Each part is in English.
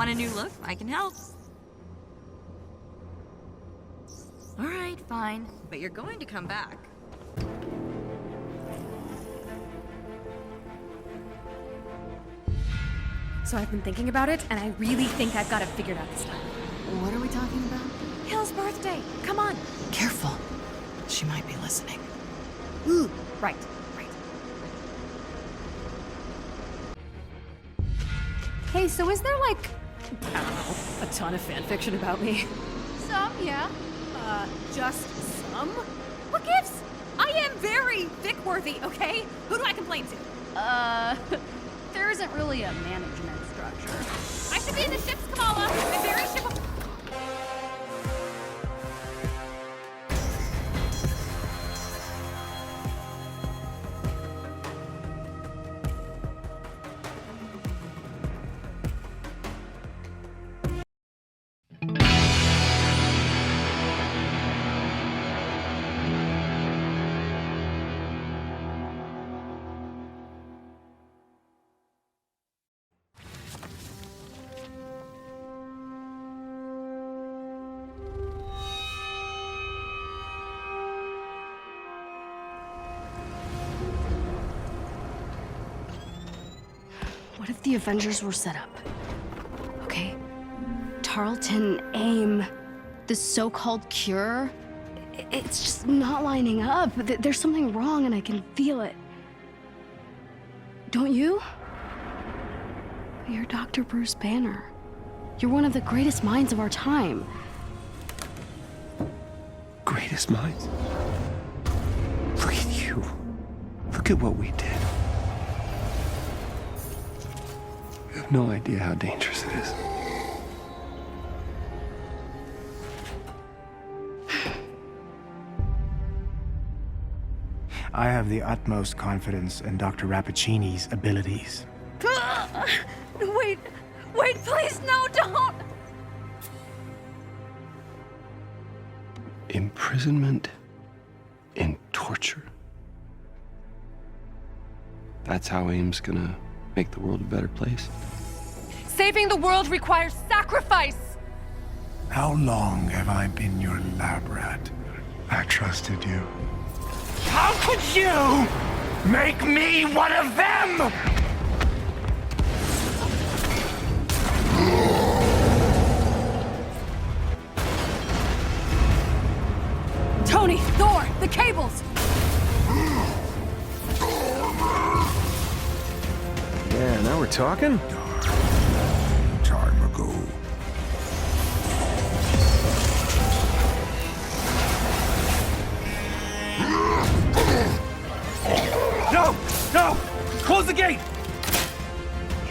Want a new look? I can help. All right, fine. But you're going to come back. So I've been thinking about it, and I really think I've got it figured out this time. What are we talking about? Hill's birthday! Come on! Careful. She might be listening. Ooh, right. Hey, so is there like, I don't know, a ton of fan fiction about me? Some, yeah. Just some? What gives? I am very Vic-worthy, okay? Who do I complain to? There isn't really a management structure. I should be in the ship's Kamala. I'm very ship. What if the Avengers were set up? Okay. Tarleton, AIM, this so-called cure, it's just not lining up. There's something wrong and I can feel it. Don't you? You're Dr. Bruce Banner. You're one of the greatest minds of our time. Greatest minds? Look at you. Look at what we did. You have no idea how dangerous it is. I have the utmost confidence in Dr. Rappaccini's abilities. Wait, please, no, don't! Imprisonment and torture. That's how AIM's gonna make the world a better place. Saving the world requires sacrifice! How long have I been your lab rat? I trusted you. How could you make me one of them? Tony, Thor, the cables! Yeah, now we're talking? Time ago. No! No! Close the gate!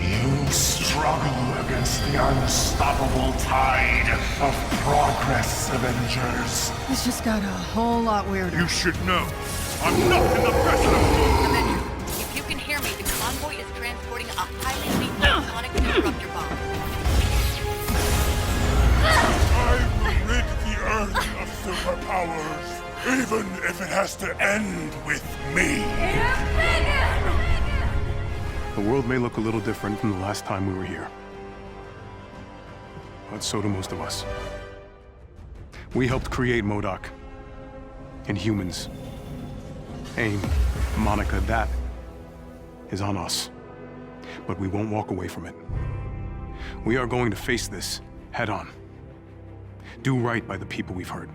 You struggle against the unstoppable tide of progress, Avengers. This just got a whole lot weirder. You should know, I'm not in the present of Avengers, if you can hear me, the convoy is transporting a highly lethal sonic disruptor bomb. I will rid the Earth of superpowers, even if it has to end with me. The world may look a little different from the last time we were here. But so do most of us. We helped create MODOK. And humans. AIM, Monica, that is on us. But we won't walk away from it. We are going to face this head on. Do right by the people we've hurt.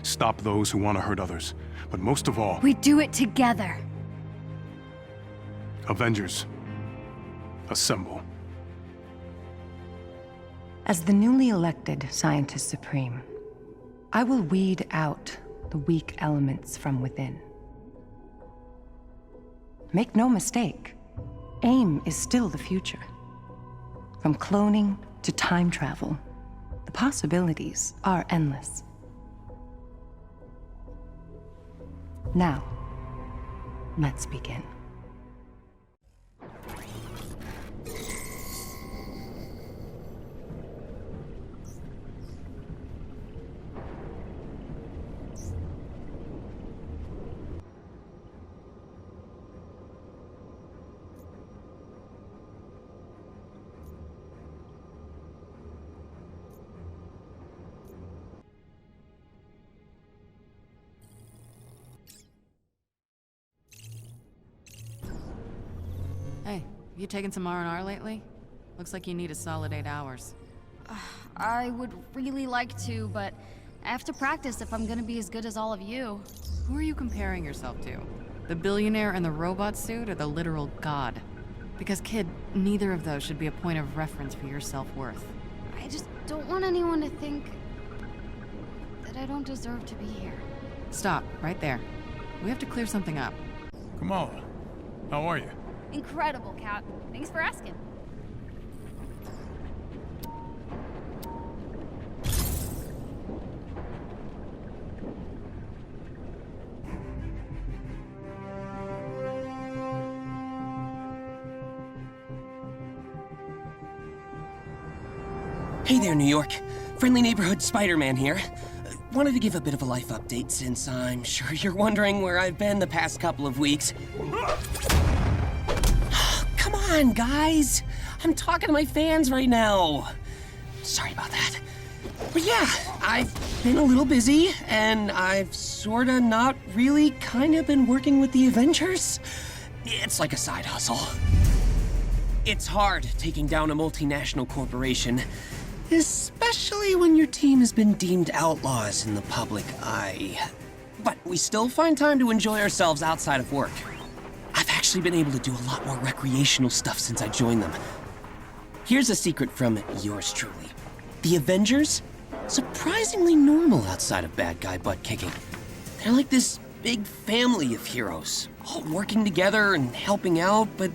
Stop those who want to hurt others. But most of all, We do it together. Avengers, assemble. As the newly elected Scientist Supreme, I will weed out the weak elements from within. Make no mistake, AIM is still the future. From cloning to time travel, the possibilities are endless. Now, let's begin. Hey, you taken some R&R lately? Looks like you need a solid 8 hours. I would really like to, but I have to practice if I'm gonna be as good as all of you. Who are you comparing yourself to? The billionaire in the robot suit or the literal god? Because, kid, neither of those should be a point of reference for your self-worth. I just don't want anyone to think that I don't deserve to be here. Stop, right there. We have to clear something up. Kamala, how are you? Incredible, Cap. Thanks for asking. Hey there, New York. Friendly neighborhood Spider-Man here. Wanted to give a bit of a life update since I'm sure you're wondering where I've been the past couple of weeks. Come on, guys. I'm talking to my fans right now. Sorry about that. But yeah, I've been a little busy, and I've sorta not really kinda been working with the Avengers. It's like a side hustle. It's hard taking down a multinational corporation, especially when your team has been deemed outlaws in the public eye. But we still find time to enjoy ourselves outside of work. I've actually been able to do a lot more recreational stuff since I joined them. Here's a secret from yours truly. The Avengers? Surprisingly normal outside of bad guy butt kicking. They're like this big family of heroes, all working together and helping out, but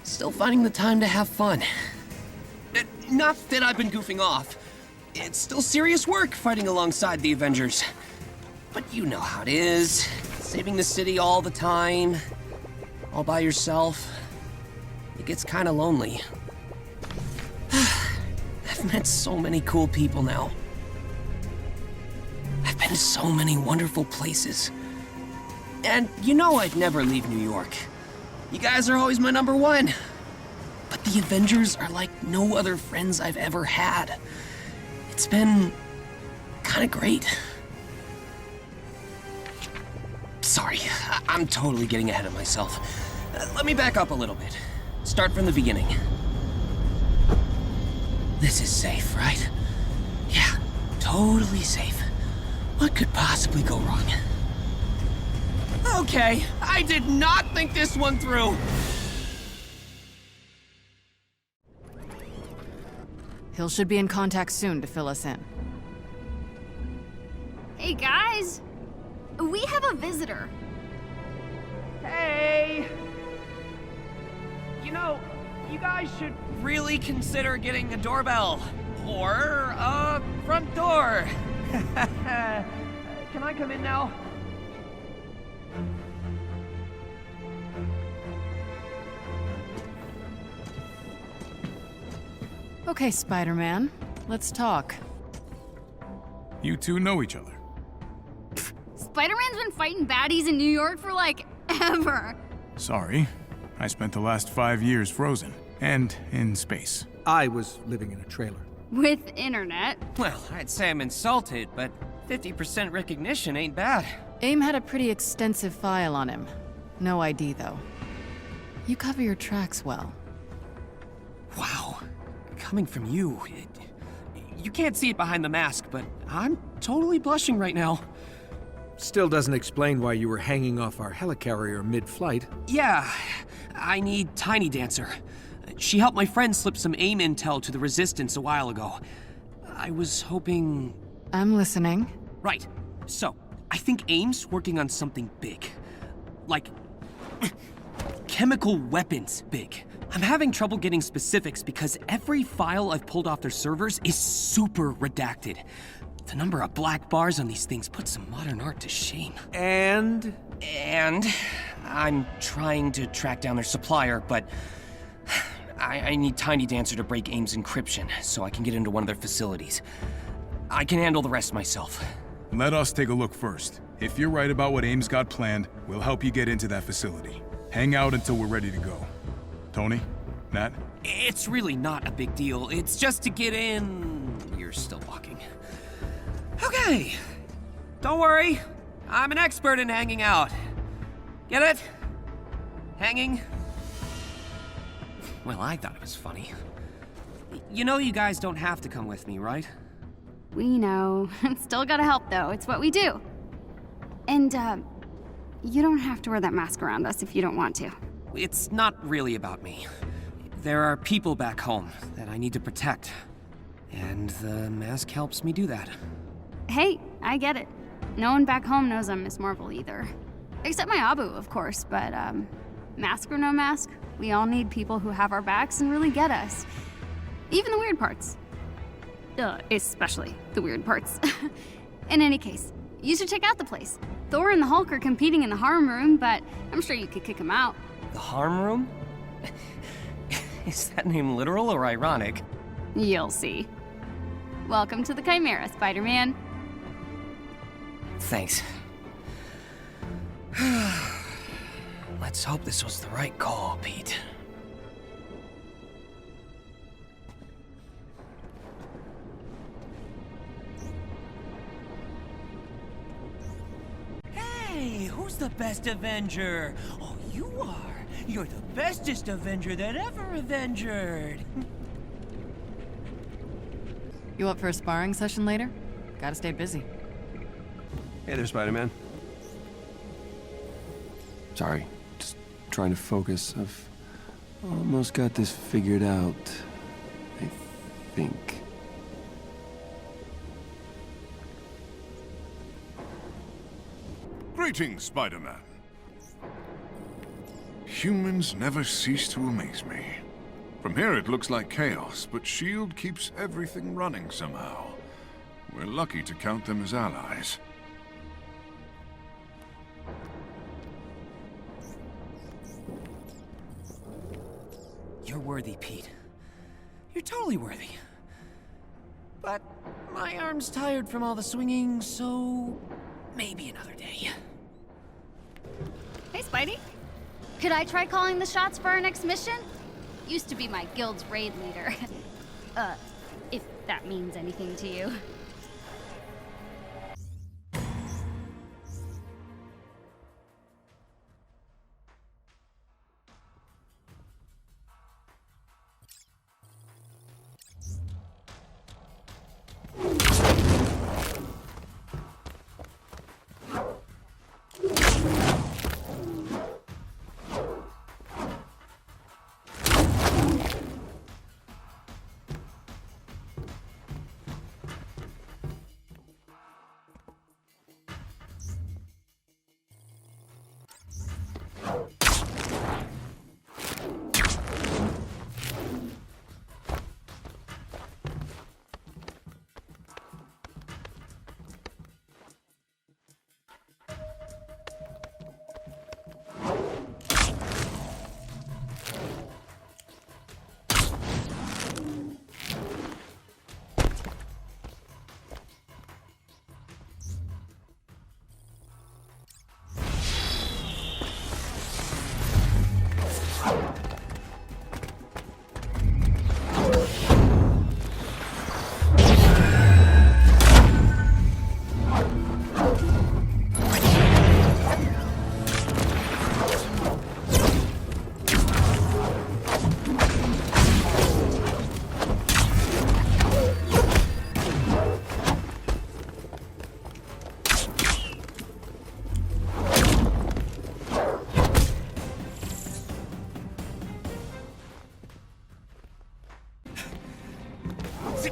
still finding the time to have fun. Not that I've been goofing off. It's still serious work fighting alongside the Avengers. But you know how it is. Saving the city all the time, all by yourself. It gets kind of lonely. I've met so many cool people now. I've been to so many wonderful places. And you know I'd never leave New York. You guys are always my number one. But the Avengers are like no other friends I've ever had. It's been kind of great. Sorry, I'm totally getting ahead of myself. Let me back up a little bit. Start from the beginning. This is safe, right? Yeah, totally safe. What could possibly go wrong? Okay, I did not think this one through. Hill should be in contact soon to fill us in. Hey, guys! We have a visitor. Hey! You know, you guys should really consider getting a doorbell. Or a front door. Can I come in now? Okay, Spider-Man. Let's talk. You two know each other. Spider-Man's been fighting baddies in New York for, like, ever. Sorry. I spent the last 5 years frozen. And in space. I was living in a trailer. With internet. Well, I'd say I'm insulted, but 50% recognition ain't bad. AIM had a pretty extensive file on him. No ID, though. You cover your tracks well. Wow. Coming from you, you can't see it behind the mask, but I'm totally blushing right now. Still doesn't explain why you were hanging off our helicarrier mid-flight. Yeah, I need Tiny Dancer. She helped my friend slip some AIM intel to the Resistance a while ago. I was hoping... I'm listening. Right. So, I think AIM's working on something big. Like... chemical weapons big. I'm having trouble getting specifics because every file I've pulled off their servers is super redacted. The number of black bars on these things puts some modern art to shame. And I'm trying to track down their supplier, but I need Tiny Dancer to break AIM's encryption so I can get into one of their facilities. I can handle the rest myself. Let us take a look first. If you're right about what AIM's got planned, we'll help you get into that facility. Hang out until we're ready to go. Tony? Nat? It's really not a big deal. It's just to get in... You're still walking. Okay. Don't worry. I'm an expert in hanging out. Get it? Hanging Well, I thought it was funny. You know you guys don't have to come with me, right? We know. Still gotta help, though. It's what we do. And, you don't have to wear that mask around us if you don't want to. It's not really about me. There are people back home that I need to protect. And the mask helps me do that. Hey, I get it. No one back home knows I'm Miss Marvel either. Except my Abu, of course, but, mask or no mask, we all need people who have our backs and really get us. Even the weird parts. Especially the weird parts. In any case, you should check out the place. Thor and the Hulk are competing in the harm room, but I'm sure you could kick them out. The harm room? Is that name literal or ironic? You'll see. Welcome to the Chimera, Spider-Man. Thanks. Let's hope this was the right call, Pete. Hey, who's the best Avenger? Oh, you are. You're the bestest Avenger that ever Avengered. You up for a sparring session later? Gotta stay busy. Hey there, Spider-Man. Sorry, just trying to focus. I've almost got this figured out, I think. Greetings, Spider-Man. Humans never cease to amaze me. From here it looks like chaos, but S.H.I.E.L.D. keeps everything running somehow. We're lucky to count them as allies. You're worthy, Pete. You're totally worthy. But my arm's tired from all the swinging, so maybe another day. Hey, Spidey. Could I try calling the shots for our next mission? Used to be my guild's raid leader. If that means anything to you.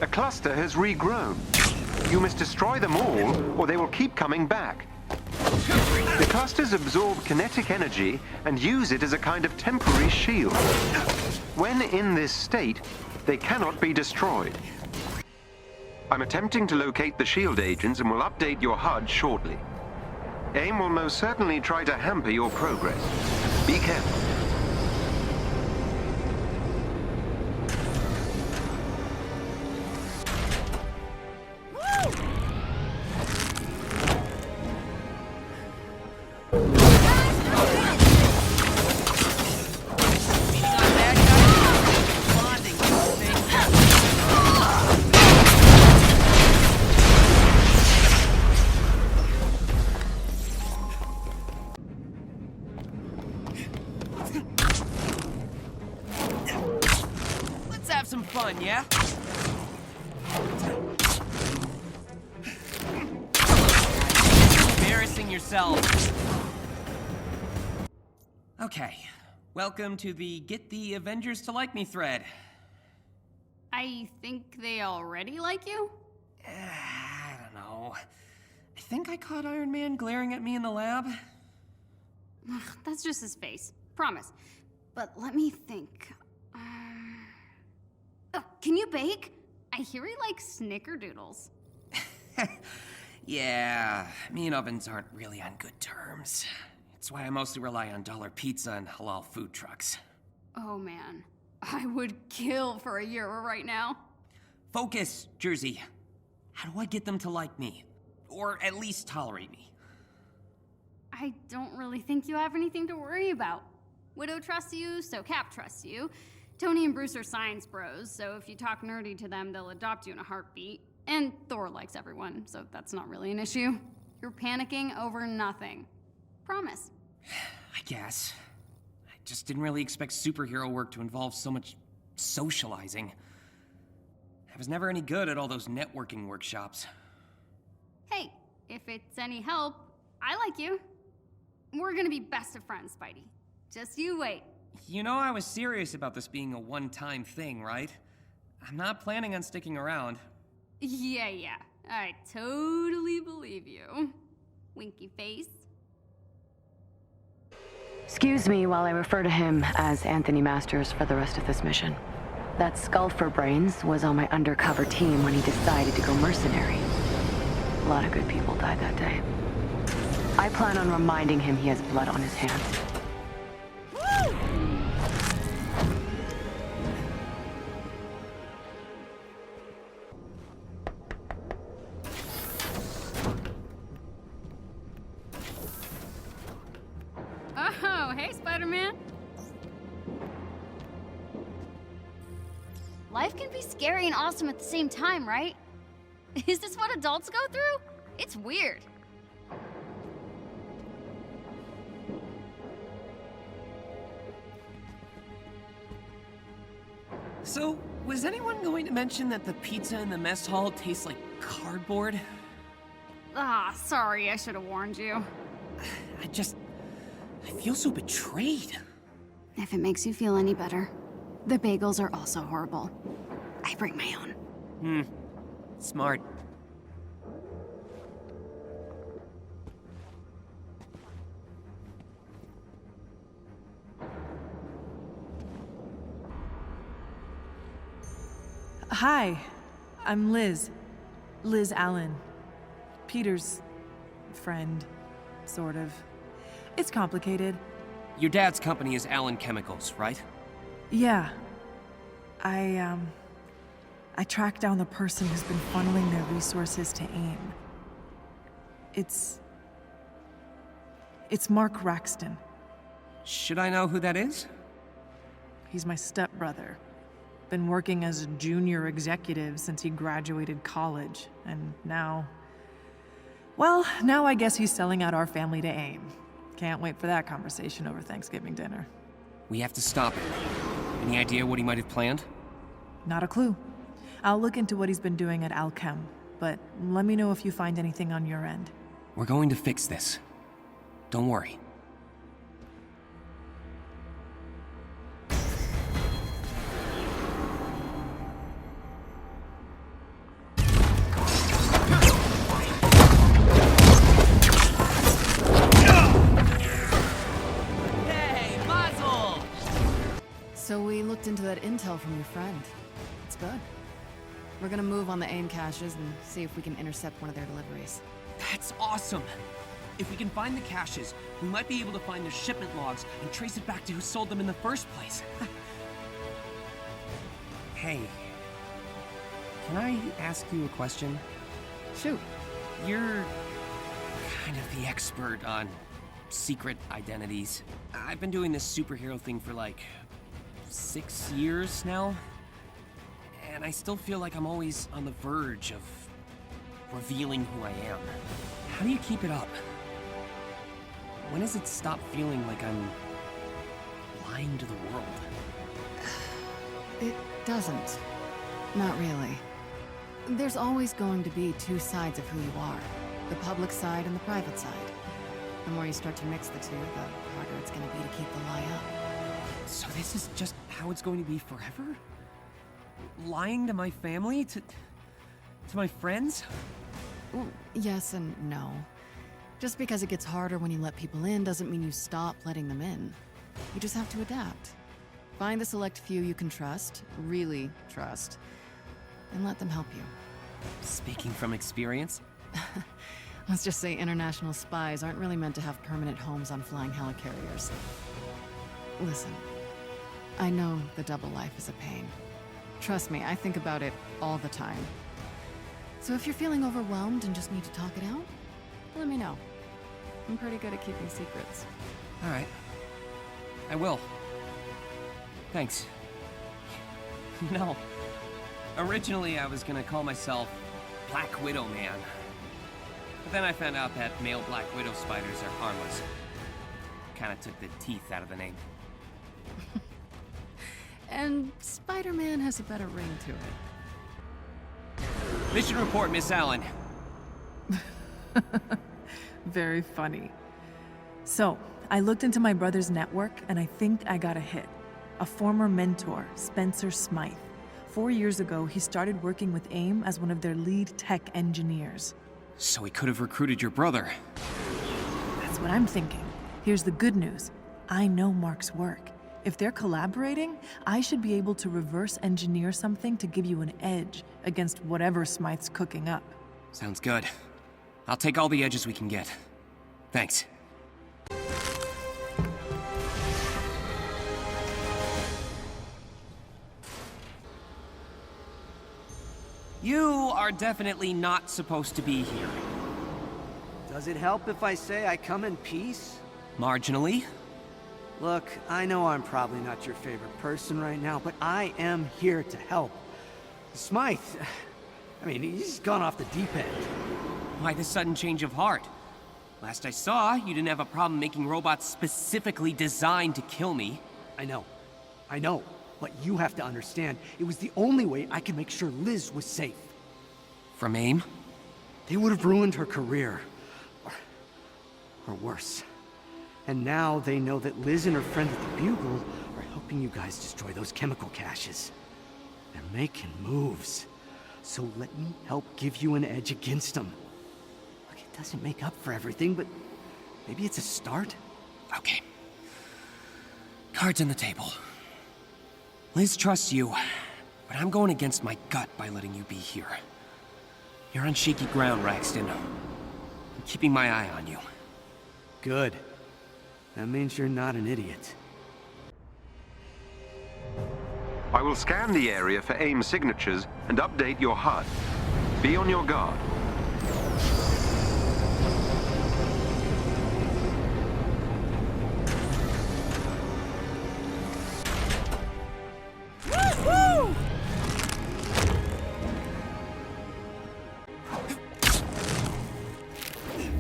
A cluster has regrown. You must destroy them all, or they will keep coming back. The clusters absorb kinetic energy and use it as a kind of temporary shield. When in this state, they cannot be destroyed. I'm attempting to locate the shield agents and will update your HUD shortly. AIM will most certainly try to hamper your progress. Be careful. Let's have some fun, yeah? Embarrassing yourself. Okay, welcome to the Get the Avengers to Like Me thread. I think they already like you? I don't know. I think I caught Iron Man glaring at me in the lab. Ugh, that's just his face. Promise. But let me think. Oh, can you bake? I hear he likes snickerdoodles. Yeah, me and ovens aren't really on good terms. It's why I mostly rely on dollar pizza and halal food trucks. Oh man, I would kill for a Euro right now. Focus, Jersey. How do I get them to like me? Or at least tolerate me? I don't really think you have anything to worry about. Widow trusts you, so Cap trusts you. Tony and Bruce are science bros, so if you talk nerdy to them, they'll adopt you in a heartbeat. And Thor likes everyone, so that's not really an issue. You're panicking over nothing. Promise. I guess. I just didn't really expect superhero work to involve so much socializing. I was never any good at all those networking workshops. Hey, if it's any help, I like you. We're gonna be best of friends, Spidey. Just you wait. You know I was serious about this being a one-time thing, right? I'm not planning on sticking around. Yeah. I totally believe you. Winky face. Excuse me while I refer to him as Anthony Masters for the rest of this mission. That skull for brains was on my undercover team when he decided to go mercenary. A lot of good people died that day. I plan on reminding him he has blood on his hands. Woo! Oh, hey, Spider-Man. Life can be scary and awesome at the same time, right? Is this what adults go through? It's weird. So, was anyone going to mention that the pizza in the mess hall tastes like cardboard? Ah, sorry, I should have warned you. I feel so betrayed. If it makes you feel any better, the bagels are also horrible. I bring my own. Smart. Hi, I'm Liz. Liz Allen. Peter's friend, sort of. It's complicated. Your dad's company is Allen Chemicals, right? Yeah. I tracked down the person who's been funneling their resources to AIM. It's Mark Raxton. Should I know who that is? He's my stepbrother. Been working as a junior executive since he graduated college, and now I guess he's selling out our family to AIM. Can't wait for that conversation over Thanksgiving dinner. We have to stop it. Any idea what he might have planned? Not a clue. I'll look into what he's been doing at Alchem, but let me know if you find anything on your end. We're going to fix this. Don't worry. So we looked into that intel from your friend. It's good. We're gonna move on the AIM caches and see if we can intercept one of their deliveries. That's awesome! If we can find the caches, we might be able to find their shipment logs and trace it back to who sold them in the first place. Hey, can I ask you a question? Shoot. You're kind of the expert on secret identities. I've been doing this superhero thing for like 6 years now, and I still feel like I'm always on the verge of revealing who I am. How do you keep it up? When does it stop feeling like I'm lying to the world? doesn't. Not really. There's always going to be two sides of who you are. The public side and the private side. The more you start to mix the two, the harder it's gonna be to keep the lie up. So this is just how it's going to be forever? Lying to my family? To my friends? Well, yes and no. Just because it gets harder when you let people in doesn't mean you stop letting them in. You just have to adapt. Find the select few you can trust, really trust, and let them help you. Speaking from experience? Let's just say international spies aren't really meant to have permanent homes on flying helicarriers. Listen, I know the double life is a pain. Trust me, I think about it all the time. So if you're feeling overwhelmed and just need to talk it out, let me know. I'm pretty good at keeping secrets. All right. I will. Thanks. You know, originally I was gonna call myself Black Widow Man. But then I found out that male Black Widow spiders are harmless. Kinda took the teeth out of the name. And Spider-Man has a better ring to it. Mission report, Miss Allen. Very funny. So, I looked into my brother's network and I think I got a hit. A former mentor, Spencer Smythe. 4 years ago, he started working with AIM as one of their lead tech engineers. So he could have recruited your brother. That's what I'm thinking. Here's the good news. I know Mark's work. If they're collaborating, I should be able to reverse engineer something to give you an edge against whatever Smythe's cooking up. Sounds good. I'll take all the edges we can get. Thanks. You are definitely not supposed to be here. Does it help if I say I come in peace? Marginally. Look, I know I'm probably not your favorite person right now, but I am here to help. Smythe, I mean, he's gone off the deep end. Why the sudden change of heart? Last I saw, you didn't have a problem making robots specifically designed to kill me. I know. But you have to understand, it was the only way I could make sure Liz was safe. From AIM? They would have ruined her career. Or worse. And now they know that Liz and her friend at the Bugle are helping you guys destroy those chemical caches. They're making moves. So let me help give you an edge against them. Look, it doesn't make up for everything, but maybe it's a start. Okay. Cards on the table. Liz trusts you, but I'm going against my gut by letting you be here. You're on shaky ground, Raxton. I'm keeping my eye on you. Good. That means you're not an idiot. I will scan the area for AIM signatures and update your HUD. Be on your guard.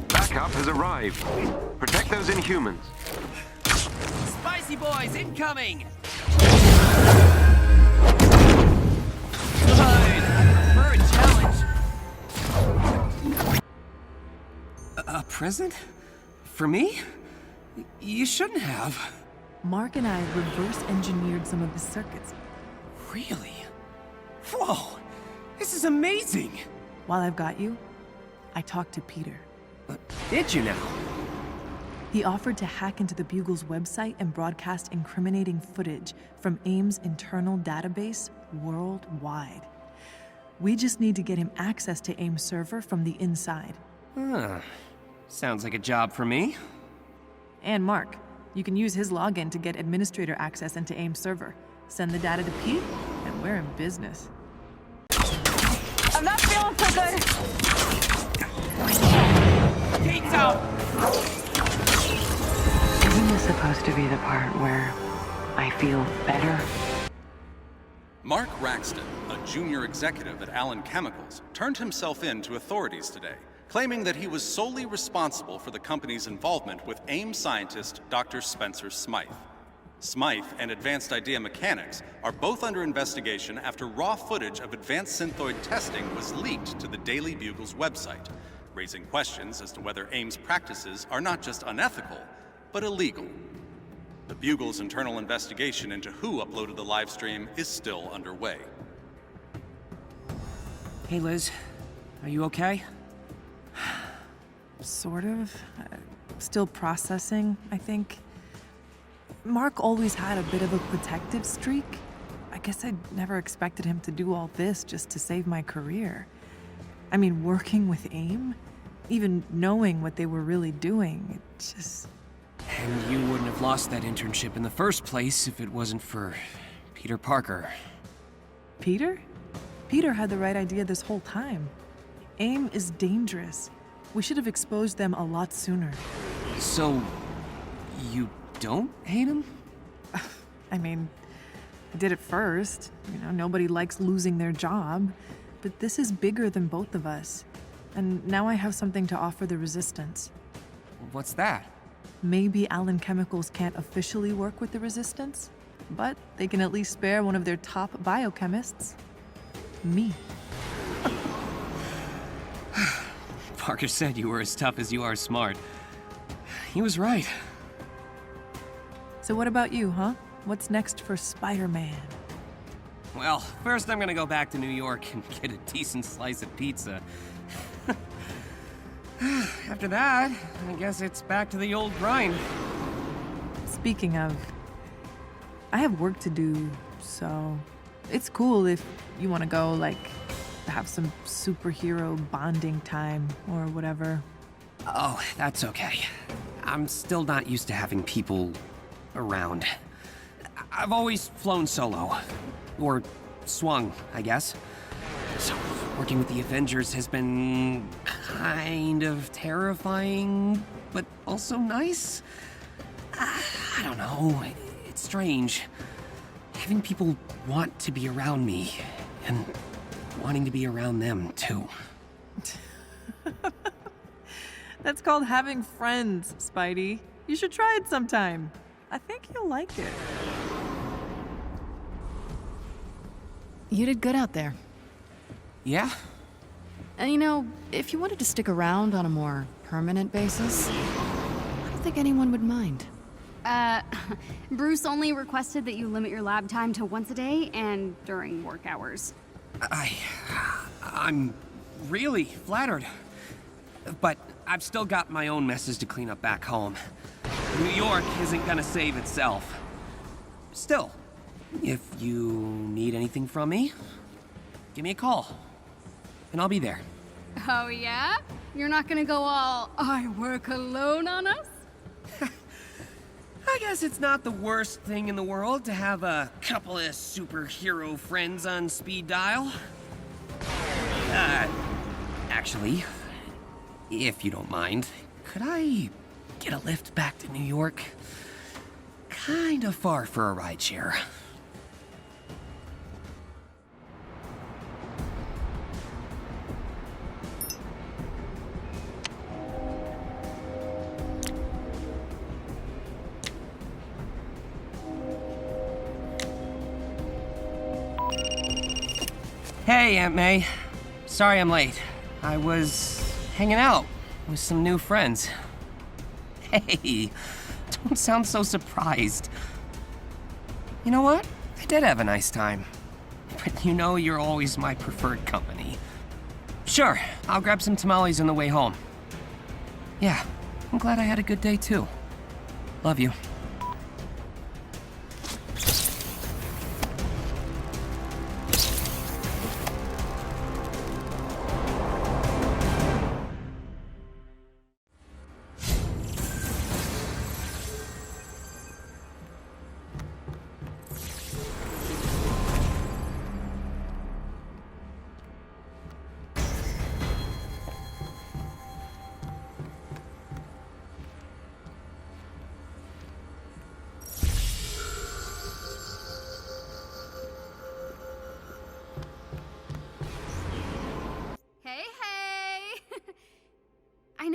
Backup has arrived. Protect those Inhumans. Spicy boys incoming! For a challenge. A present? For me? You shouldn't have. Mark and I reverse engineered some of his circuits. Really? Whoa! This is amazing! While I've got you, I talked to Peter. Did you now? He offered to hack into the Bugle's website and broadcast incriminating footage from AIM's internal database worldwide. We just need to get him access to AIM's server from the inside. Sounds like a job for me. And Mark, you can use his login to get administrator access into AIM's server. Send the data to Pete, and we're in business. I'm not feeling so good. Gates out! Isn't this supposed to be the part where I feel better? Mark Raxton, a junior executive at Allen Chemicals, turned himself in to authorities today, claiming that he was solely responsible for the company's involvement with AIM scientist Dr. Spencer Smythe. Smythe and Advanced Idea Mechanics are both under investigation after raw footage of advanced synthoid testing was leaked to the Daily Bugle's website, raising questions as to whether AIM's practices are not just unethical, but illegal. The Bugle's internal investigation into who uploaded the live stream is still underway. Hey, Liz. Are you okay? Sort of. Still processing, I think. Mark always had a bit of a protective streak. I guess I never expected him to do all this just to save my career. I mean, working with AIM, even knowing what they were really doing, it just... And you wouldn't have lost that internship in the first place if it wasn't for Peter Parker. Peter? Peter had the right idea this whole time. AIM is dangerous. We should have exposed them a lot sooner. So, you don't hate him? I mean, I did it first. You know, nobody likes losing their job. But this is bigger than both of us. And now I have something to offer the Resistance. What's that? Maybe Allen Chemicals can't officially work with the Resistance, but they can at least spare one of their top biochemists. Me. Parker said you were as tough as you are smart. He was right. So what about you, huh? What's next for Spider-Man? Well, first I'm gonna go back to New York and get a decent slice of pizza. After that, I guess it's back to the old grind. Speaking of, I have work to do, so it's cool if you want to go, like, have some superhero bonding time or whatever. Oh, that's okay. I'm still not used to having people around. I've always flown solo. Or swung, I guess. So, working with the Avengers has been kind of terrifying, but also nice. I don't know. It's strange. Having people want to be around me, and wanting to be around them, too. That's called having friends, Spidey. You should try it sometime. I think you'll like it. You did good out there. Yeah? And you know, if you wanted to stick around on a more permanent basis, I don't think anyone would mind. Bruce only requested that you limit your lab time to once a day and during work hours. I'm really flattered. But I've still got my own messes to clean up back home. New York isn't gonna save itself. Still, if you need anything from me, give me a call, and I'll be there. Oh yeah? You're not gonna go all, I work alone on us? I guess it's not the worst thing in the world to have a couple of superhero friends on speed dial. Actually, if you don't mind, could I get a lift back to New York? Kind of far for a rideshare. Hey, Aunt May. Sorry I'm late. I was hanging out with some new friends. Hey, don't sound so surprised. You know what? I did have a nice time. But you know you're always my preferred company. Sure, I'll grab some tamales on the way home. Yeah, I'm glad I had a good day too. Love you.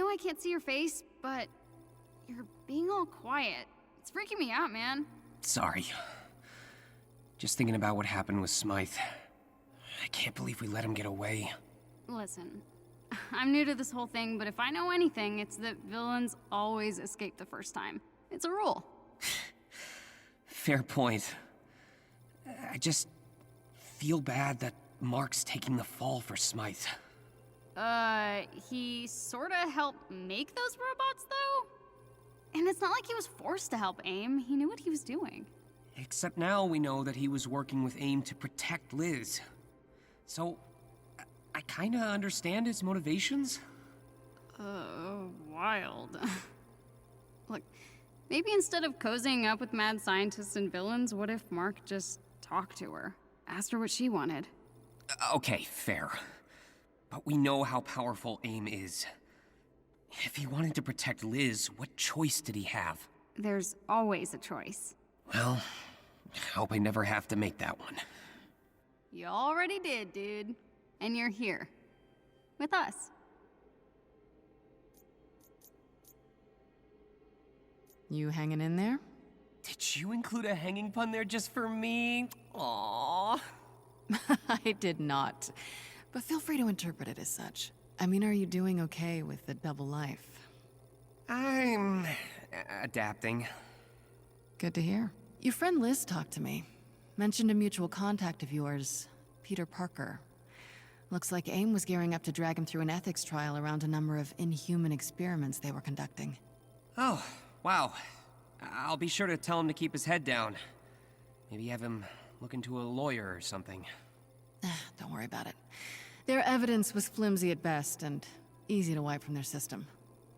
I can't see your face, but you're being all quiet. It's freaking me out, man. sorry. Just thinking about what happened with Smythe. I can't believe we let him get away. Listen, I'm new to this whole thing, but if I know anything, it's that villains always escape the first time. It's a rule. Fair point. I just feel bad that Mark's taking the fall for Smythe. He sorta helped make those robots, though? And it's not like he was forced to help AIM. He knew what he was doing. Except now we know that he was working with AIM to protect Liz. So, I kinda understand his motivations. Wild. Look, maybe instead of cozying up with mad scientists and villains, what if Mark just talked to her? Asked her what she wanted. Okay, fair. But we know how powerful AIM is. If he wanted to protect Liz, what choice did he have? There's always a choice. Well, I hope I never have to make that one. You already did, dude. And you're here. With us. You hanging in there? Did you include a hanging pun there just for me? Aww. I did not. But feel free to interpret it as such. I mean, are you doing okay with the double life? I'm adapting. Good to hear. Your friend Liz talked to me. Mentioned a mutual contact of yours, Peter Parker. Looks like AIM was gearing up to drag him through an ethics trial around a number of inhuman experiments they were conducting. Oh, wow. I'll be sure to tell him to keep his head down. Maybe have him look into a lawyer or something. Don't worry about it. Their evidence was flimsy at best and easy to wipe from their system.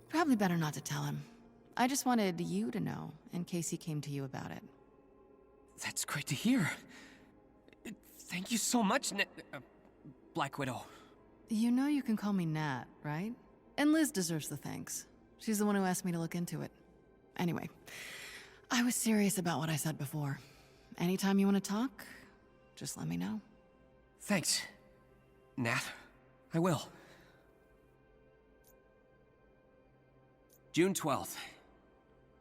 Probably better not to tell him. I just wanted you to know, in case he came to you about it. That's great to hear. Thank you so much, Black Widow. You know you can call me Nat, right? And Liz deserves the thanks. She's the one who asked me to look into it. Anyway, I was serious about what I said before. Anytime you want to talk, just let me know. Thanks, Nat. I will. June 12th.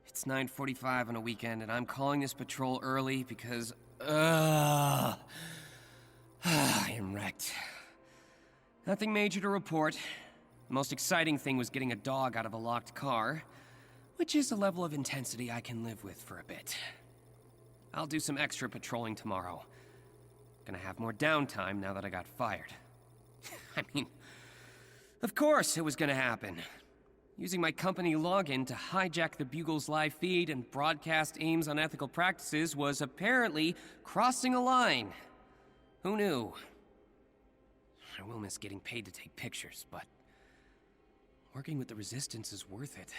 It's 9:45 on a weekend, and I'm calling this patrol early because, I am wrecked. Nothing major to report. The most exciting thing was getting a dog out of a locked car, which is a level of intensity I can live with for a bit. I'll do some extra patrolling tomorrow. Gonna have more downtime now that I got fired. I mean, of course it was gonna happen. Using my company login to hijack the Bugle's live feed and broadcast AIM's unethical practices was apparently crossing a line. Who knew? I will miss getting paid to take pictures, but working with the Resistance is worth it.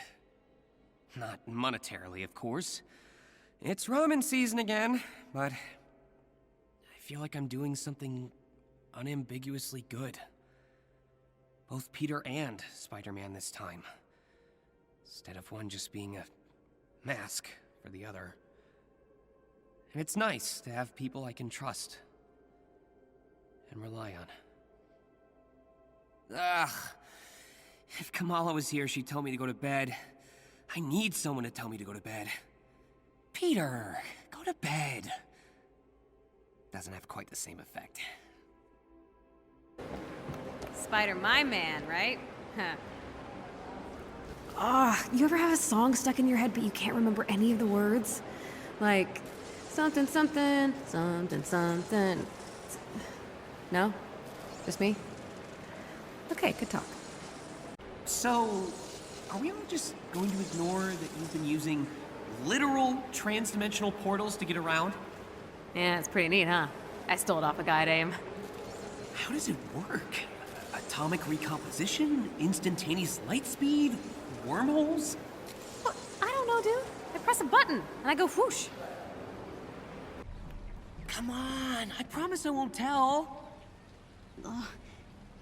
Not monetarily, of course. It's ramen season again, but I feel like I'm doing something unambiguously good. Both Peter and Spider-Man this time. Instead of one just being a mask for the other. And it's nice to have people I can trust and rely on. If Kamala was here, she'd tell me to go to bed. I need someone to tell me to go to bed. Peter, go to bed. Doesn't have quite the same effect. Spider, my man, right? Huh. You ever have a song stuck in your head but you can't remember any of the words? Like, something, something, something, something. No? Just me? Okay, good talk. So, are we all just going to ignore that you've been using literal trans-dimensional portals to get around? Yeah, it's pretty neat, huh? I stole it off a guy at AIM. How does it work? Atomic recomposition? Instantaneous light speed? Wormholes? What? I don't know, dude. I press a button, and I go whoosh. Come on, I promise I won't tell.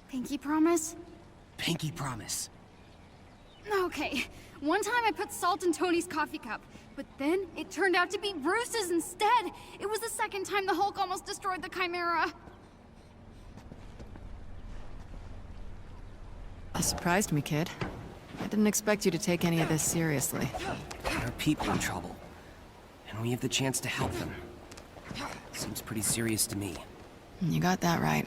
Pinky promise? Pinky promise. Okay, one time I put salt in Tony's coffee cup, but then it turned out to be Bruce's instead. It was the second time the Hulk almost destroyed the Chimera. That surprised me, kid. I didn't expect you to take any of this seriously. There are people in trouble. and we have the chance to help them. Seems pretty serious to me. You got that right.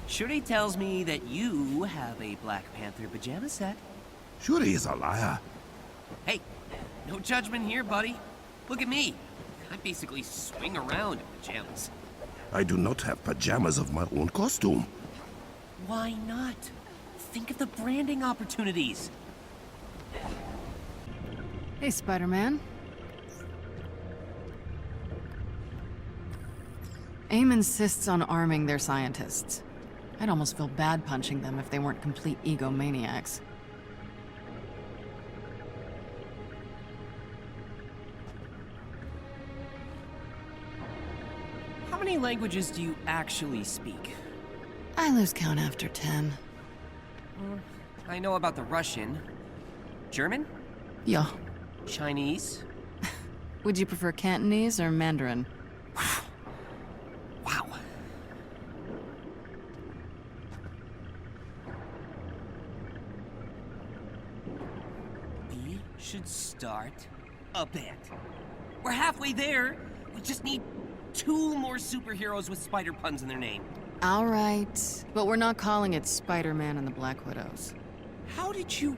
Shuri tells me that you have a Black Panther pajama set. Shuri is a liar. Hey, no judgment here, buddy. Look at me. I basically swing around in pajamas. I do not have pajamas of my own costume. Why not? Think of the branding opportunities. Hey, Spider-Man. AIM insists on arming their scientists. I'd almost feel bad punching them if they weren't complete egomaniacs. How many languages do you actually speak? I lose count after 10. I know about the Russian. German? Yeah. Chinese? Would you prefer Cantonese or Mandarin? Wow. We should start a band. We're halfway there. We just need 2 more superheroes with spider puns in their name. All right, but we're not calling it Spider-Man and the Black Widows. How did you...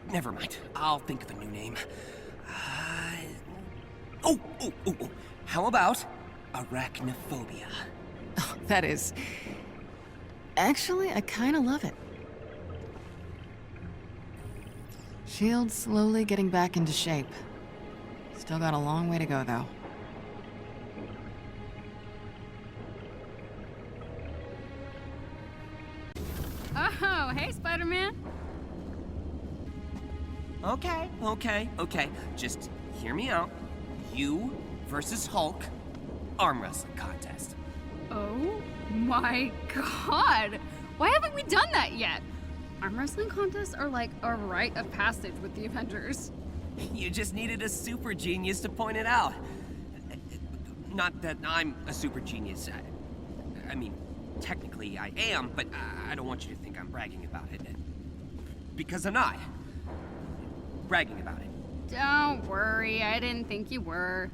Never mind. I'll think of a new name. Oh! How about arachnophobia? Oh, that is... Actually, I kind of love it. SHIELD's slowly getting back into shape. Still got a long way to go, though. Oh, hey, Spider-Man. Okay. Just hear me out. You versus Hulk. Arm wrestling contest. Oh my god! Why haven't we done that yet? Arm wrestling contests are like a rite of passage with the Avengers. You just needed a super genius to point it out. Not that I'm a super genius. I mean, technically I am, but I don't want you to think I'm bragging about it. Because I'm not. Bragging about it. Don't worry, I didn't think you were.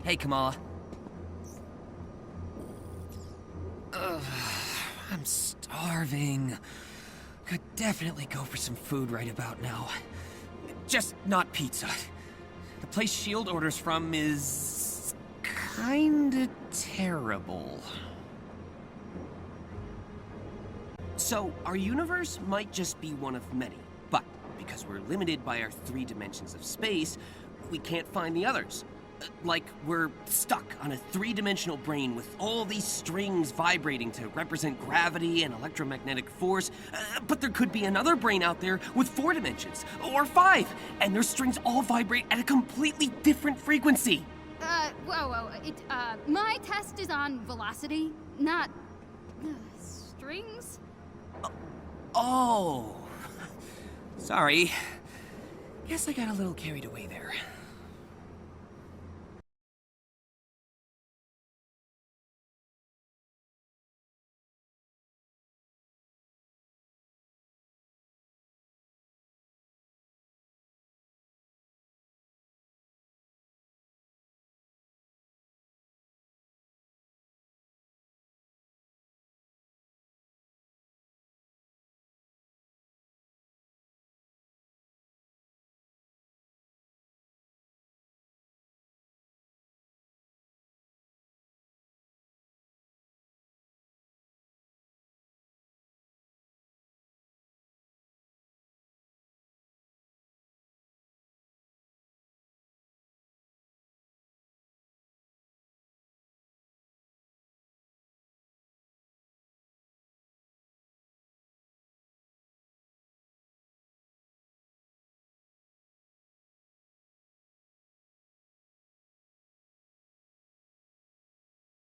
Hey, Kamala. Ugh, I'm starving. Could definitely go for some food right about now. Just not pizza. The place S.H.I.E.L.D. orders from is... kinda terrible. So, our universe might just be one of many, but because we're limited by our 3 dimensions of space, we can't find the others. Like, we're stuck on a 3-dimensional brain with all these strings vibrating to represent gravity and electromagnetic force, but there could be another brain out there with 4 dimensions, or 5, and their strings all vibrate at a completely different frequency. Whoa, my test is on velocity, not... strings? Oh. Sorry. Guess I got a little carried away there.